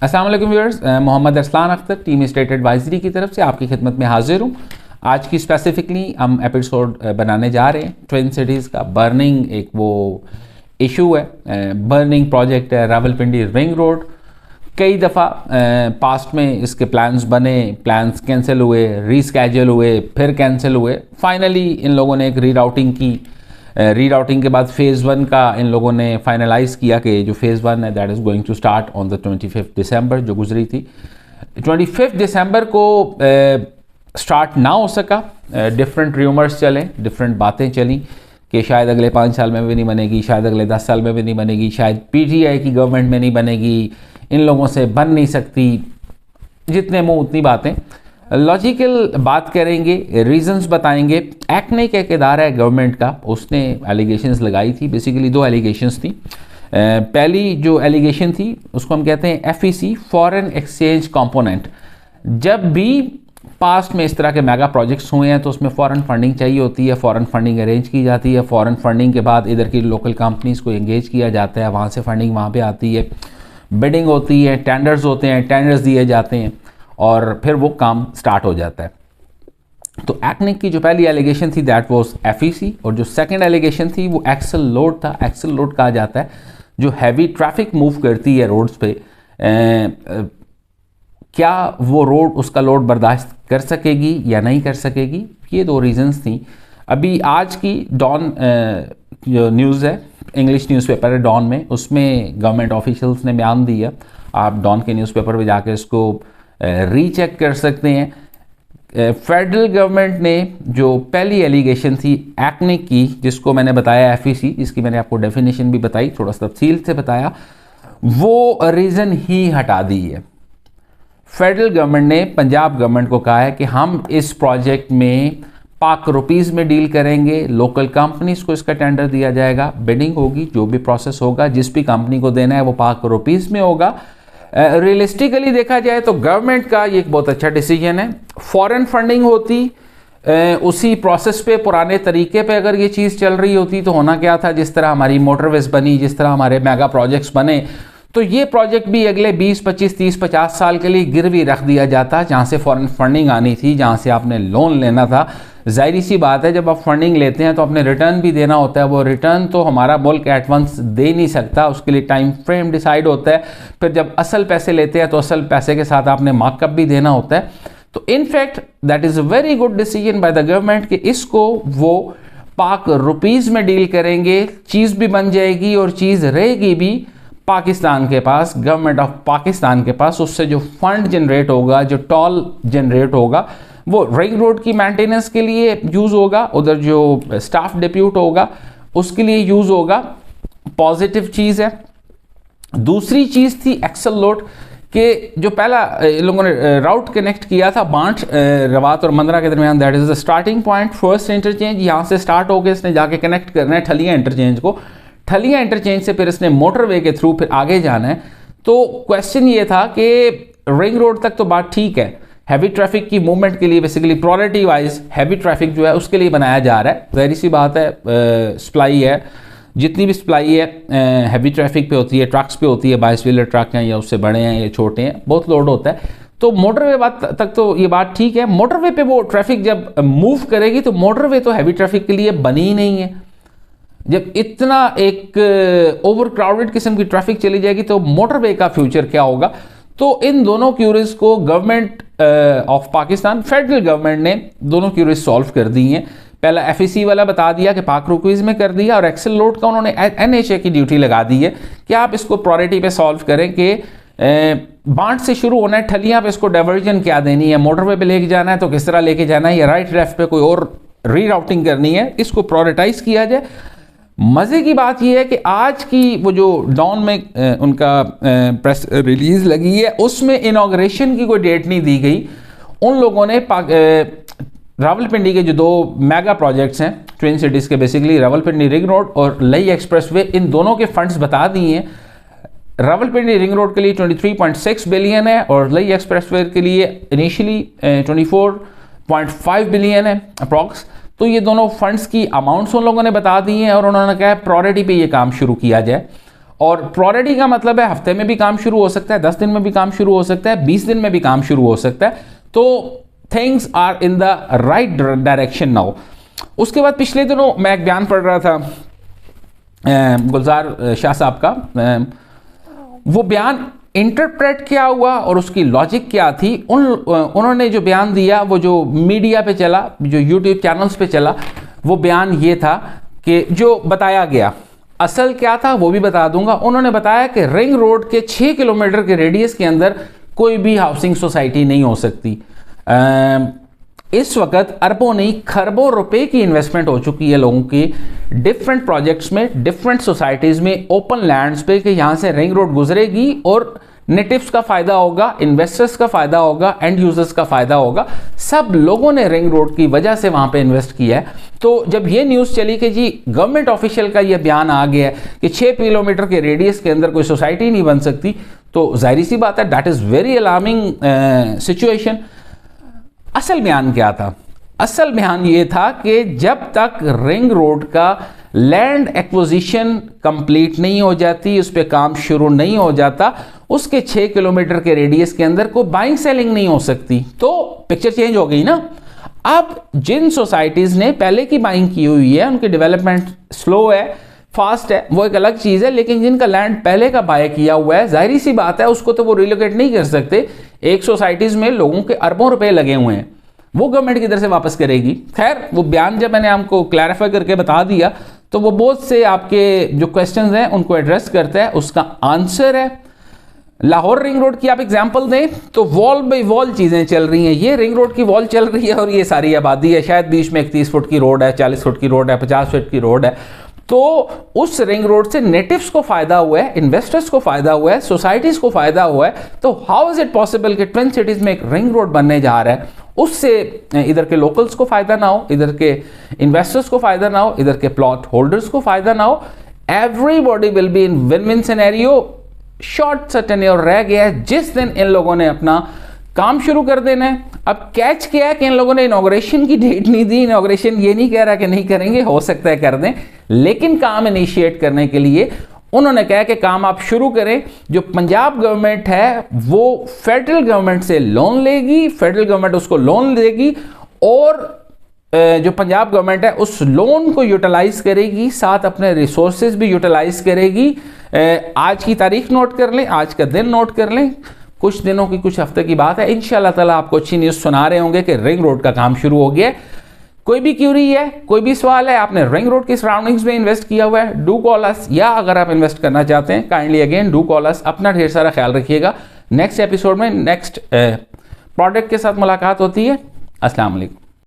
अस्सलाम वालेकुम viewers, Mohammad Arsalan Akhtar team state advisory की तरफ से आपकी खिदमत में हाजिर हूँ। आज की स्पेसिफिकली हम एपिसोड बनाने जा रहे हैं ट्विन सिटीज़ का। बर्निंग एक वो इशू है, बर्निंग प्रोजेक्ट है रावलपिंडी रिंग रोड। कई दफ़ा पास्ट में इसके प्लान्स बने, प्लान्स कैंसिल हुए, रीस्केड्यूल हुए, फिर कैंसिल हुए। फाइनली इन लोगों ने एक रीराउटिंग की। रीराउटिंग के बाद फ़ेज़ 1 का इन लोगों ने फाइनलाइज़ किया कि जो फ़ेज़ 1 है that is going to start on the 25 December जो गुजरी थी। 25 दिसंबर को स्टार्ट ना हो सका। डिफरेंट र्यूमर्स चले, डिफरेंट बातें चली कि शायद अगले 5 साल में भी नहीं बनेगी, शायद अगले 10 साल में भी नहीं बनेगी, शायद पीटीआई की गवर्नमेंट में नहीं बनेगी, इन लोगों से बन नहीं सकती। जितने मुँह उतनी बातें। लॉजिकल बात करेंगे, रीजंस बताएंगे। एक्ने का एक इदारा है गवर्नमेंट का, उसने एलिगेशंस लगाई थी। बेसिकली 2 एलिगेशंस थी। पहली जो एलिगेशन थी उसको हम कहते हैं एफईसी, फॉरेन एक्सचेंज कंपोनेंट। जब भी पास्ट में इस तरह के मेगा प्रोजेक्ट्स हुए हैं तो उसमें फ़ॉरेन फंडिंग चाहिए होती है, फ़ॉरेन फंडिंग अरेंज की जाती है। फ़ॉरेन फंडिंग के बाद इधर की लोकल कंपनीज़ को एंगेज किया जाता है, वहाँ से फंडिंग वहाँ पे आती है, बिडिंग होती है, टेंडर्स होते हैं, टेंडर्स दिए जाते हैं और फिर वो काम स्टार्ट हो जाता है। तो एक्ने की जो पहली एलिगेशन थी दैट वाज एफईसी, और जो सेकंड एलिगेशन थी वो एक्सल लोड था। एक्सल लोड कहा जाता है जो हैवी ट्रैफिक मूव करती है रोड्स पे। क्या वो रोड उसका लोड बर्दाश्त कर सकेगी या नहीं कर सकेगी, ये 2 रीजंस थी। अभी आज की डॉन जो न्यूज़ है, इंग्लिश न्यूज़पेपर है डॉन में, उसमें गवर्नमेंट ऑफिशियल्स ने बयान दिया। आप डॉन के न्यूज़पेपर पे जाके इसको रीचेक कर सकते हैं। फेडरल गवर्नमेंट ने जो पहली एलिगेशन थी एक्ने की, जिसको मैंने बताया एफईसी, जिसकी मैंने आपको डेफिनेशन भी बताई, थोड़ा सा तफसील से बताया, वो रीज़न ही हटा दी है। फेडरल गवर्नमेंट ने पंजाब गवर्नमेंट को कहा है कि हम इस प्रोजेक्ट में पाक रुपीज़ में डील करेंगे, लोकल कंपनीज़ को इसका टेंडर दिया जाएगा, बिडिंग होगी, जो भी प्रोसेस होगा, जिस भी कंपनी को देना है वो पाक रुपीज़ में होगा। रियलिस्टिकली देखा जाए तो गवर्नमेंट का ये एक बहुत अच्छा डिसीजन है। फॉरेन फंडिंग होती उसी प्रोसेस पे, पुराने तरीके पे अगर ये चीज़ चल रही होती तो होना क्या था, जिस तरह हमारी मोटरवेज बनी, जिस तरह हमारे मेगा प्रोजेक्ट्स बने, तो ये प्रोजेक्ट भी अगले 20, 25, 30, 50 साल के लिए गिरवी रख दिया जाता। जहाँ से फॉरेन फंडिंग आनी थी, जहाँ से आपने लोन लेना था, जाहिर सी बात है जब आप फंडिंग लेते हैं तो अपने रिटर्न भी देना होता है। वो रिटर्न तो हमारा मुल्क एडवांस दे नहीं सकता, उसके लिए टाइम फ्रेम डिसाइड होता है। फिर जब असल पैसे लेते हैं तो असल पैसे के साथ आपने मार्कअप भी देना होता है। तो in fact that is a very good decision by the government कि इसको वो पाक रुपीज़ में डील करेंगे, चीज़ भी बन जाएगी और चीज़ रहेगी भी पाकिस्तान के पास, गवर्नमेंट ऑफ पाकिस्तान के पास। उससे जो फंड जनरेट होगा, जो टॉल जनरेट होगा, वो रिंग रोड की मेंटेनेंस के लिए यूज़ होगा, उधर जो स्टाफ डिप्यूट होगा उसके लिए यूज़ होगा। पॉजिटिव चीज़ है। दूसरी चीज़ थी एक्सल लोड के जो पहला इन लोगों ने राउट कनेक्ट किया था बांट रवात और मंदरा के दरमियान, that is the starting point, first interchange. यहाँ से स्टार्ट होकर इसने जाके कनेक्ट करना है ठलिया इंटरचेंज को। ठलिया इंटरचेंज से फिर इसने मोटरवे के थ्रू फिर आगे जाना है। तो क्वेश्चन ये था कि रिंग रोड तक तो बात ठीक है, हैवी ट्रैफिक की मूवमेंट के लिए basically priority wise heavy traffic जो है उसके लिए बनाया जा रहा है। जाहिर सी बात है, सप्लाई है, जितनी भी सप्लाई है हैवी ट्रैफिक पे होती है, ट्रक्स पे होती है, 22 व्हीलर ट्रक हैं या उससे बड़े हैं या छोटे हैं, बहुत लोड होता है। तो मोटरवे बात तक तो ये बात ठीक है। मोटरवे पे वो ट्रैफिक जब मूव करेगी तो मोटरवे तो हैवी ट्रैफिक के लिए बनी ही नहीं है। जब इतना एक ओवर क्राउडेड किस्म की ट्रैफिक चली जाएगी तो मोटरवे का फ्यूचर क्या होगा। तो इन दोनों क्यूरीज को government of Pakistan, federal government ने दोनों क्यूरीज सॉल्व कर दी हैं। पहला एफईसी वाला बता दिया कि पाक रुपीज में कर दिया, और एक्सल लोड का उन्होंने एनएचए की ड्यूटी लगा दी है कि आप इसको प्रायोरिटी पे सॉल्व करें कि बांट से शुरू होना है, ठलियां पे इसको डाइवर्जन क्या देनी है, मोटरवे पे लेके जाना है तो किस तरह लेके जाना है, या राइट लेफ्ट पे कोई और रीराउटिंग करनी है, इसको प्रायोरिटाइज किया जाए। मज़े की बात यह है कि आज की वो जो डॉन में उनका प्रेस रिलीज लगी है उसमें इनॉग्रेशन की कोई डेट नहीं दी गई। उन लोगों ने रावलपिंडी के जो 2 मेगा प्रोजेक्ट्स हैं ट्विन सिटीज़ के, बेसिकली रावलपिंडी रिंग रोड और लई एक्सप्रेसवे, इन दोनों के फंड्स बता दिए हैं। रावलपिंडी रिंग रोड के लिए 23.6 बिलियन है और लई एक्सप्रेसवे के लिए इनिशियली 24.5 बिलियन है अप्रॉक्स। तो ये दोनों फंड्स की अमाउंट्स उन लोगों ने बता दी हैं और उन्होंने कहा प्रायोरिटी पे ये काम शुरू किया जाए। और प्रायोरिटी का मतलब है हफ्ते में भी काम शुरू हो सकता है, 10 दिन में भी काम शुरू हो सकता है, 20 दिन में भी काम शुरू हो सकता है। तो things are in the right direction now. उसके बाद पिछले दिनों मैं एक बयान पढ़ रहा था गुलजार शाह साहब का, वो बयान इंटरप्रेट क्या हुआ और उसकी लॉजिक क्या थी, उन्होंने जो बयान दिया वो जो मीडिया पे चला, जो यूट्यूब चैनल्स पे चला, वो बयान ये था कि जो बताया गया असल क्या था वो भी बता दूंगा। उन्होंने बताया कि रिंग रोड के 6 किलोमीटर के रेडियस के अंदर कोई भी हाउसिंग सोसाइटी नहीं हो सकती। इस वक्त अरबों नहीं खरबों रुपए की इन्वेस्टमेंट हो चुकी है लोगों की डिफरेंट प्रोजेक्ट्स में, डिफरेंट सोसाइटीज में, ओपन लैंड्स पे, कि यहां से रिंग रोड गुजरेगी और नेटिव्स का फायदा होगा, इन्वेस्टर्स का फायदा होगा, एंड यूजर्स का फायदा होगा। सब लोगों ने रिंग रोड की वजह से वहां पे इन्वेस्ट किया है। तो जब ये न्यूज चली कि जी गवर्नमेंट ऑफिशियल का ये बयान आ गया है कि 6 किलोमीटर के रेडियस के अंदर कोई सोसाइटी नहीं बन सकती, तो जाहिर सी बात है that is very alarming situation. असल बयान क्या था? असल बयान ये था कि जब तक रिंग रोड का लैंड एक्विजिशन कंप्लीट नहीं हो जाती, उस पर काम शुरू नहीं हो जाता, उसके 6 किलोमीटर के रेडियस के अंदर कोई बाइंग सेलिंग नहीं हो सकती। तो पिक्चर चेंज हो गई ना। अब जिन सोसाइटीज ने पहले की बाइंग की हुई है, उनकी डेवलपमेंट स्लो है, फास्ट है, वो एक अलग चीज है, लेकिन जिनका लैंड पहले का बाय किया हुआ है, जाहिर सी बात है उसको तो वो रिलोकेट नहीं कर सकते। एक सोसाइटीज में लोगों के अरबों रुपए लगे हुए हैं, वो गवर्नमेंट की तरफ से वापस करेगी। खैर वो बयान जब मैंने आपको क्लैरिफाई करके बता दिया तो वो बहुत से आपके जो क्वेश्चंस हैं उनको एड्रेस करता है। उसका आंसर है लाहौर रिंग रोड की आप एग्जांपल दें तो वॉल बाई वॉल चीजें चल रही हैं। ये रिंग रोड की वॉल चल रही है और ये सारी आबादी है, शायद बीच में 31 फुट की रोड है, 40 फुट की रोड है, 50 फुट की रोड है। तो उस रिंग रोड से नेटिव्स को फायदा हुआ है, इन्वेस्टर्स को फायदा हुआ है, सोसाइटीज को फायदा हुआ है। तो हाउ इज इट पॉसिबल कि ट्विन सिटीज में एक रिंग रोड बनने जा रहा है, उससे इधर के लोकल्स को फायदा ना हो, इधर के इन्वेस्टर्स को फायदा ना हो, इधर के प्लॉट होल्डर्स को फायदा ना हो। Everybody will be in win win scenario. Short सा टेन्योर रह गया है, जिस दिन इन लोगों ने अपना काम शुरू कर देना है। अब कैच क्या है कि इन लोगों ने इनॉग्रेशन की डेट नहीं दी। इनॉग्रेशन ये नहीं कह रहा कि नहीं करेंगे, हो सकता है कर दें, लेकिन काम इनिशिएट करने के लिए उन्होंने कहा कि काम आप शुरू करें। जो पंजाब गवर्नमेंट है वो फेडरल गवर्नमेंट से लोन लेगी, फेडरल गवर्नमेंट उसको लोन देगी और जो पंजाब गवर्नमेंट है उस लोन को यूटिलाइज करेगी, साथ अपने रिसोर्सेज भी यूटिलाइज करेगी। आज की तारीख नोट कर लें, आज का दिन नोट कर लें, कुछ दिनों की, कुछ हफ्ते की बात है, इंशाल्लाह ताला आपको अच्छी न्यूज़ सुना रहे होंगे कि रिंग रोड का काम शुरू हो गया है। कोई भी क्यूरी है, कोई भी सवाल है, आपने रिंग रोड की सराउंडिंग्स में इन्वेस्ट किया हुआ है, डू कॉल अस, या अगर आप इन्वेस्ट करना चाहते हैं काइंडली अगेन डू कॉल अस। अपना ढेर सारा ख्याल रखिएगा। नेक्स्ट एपिसोड में नेक्स्ट प्रोडक्ट के साथ मुलाकात होती है। अस्सलाम वालेकुम।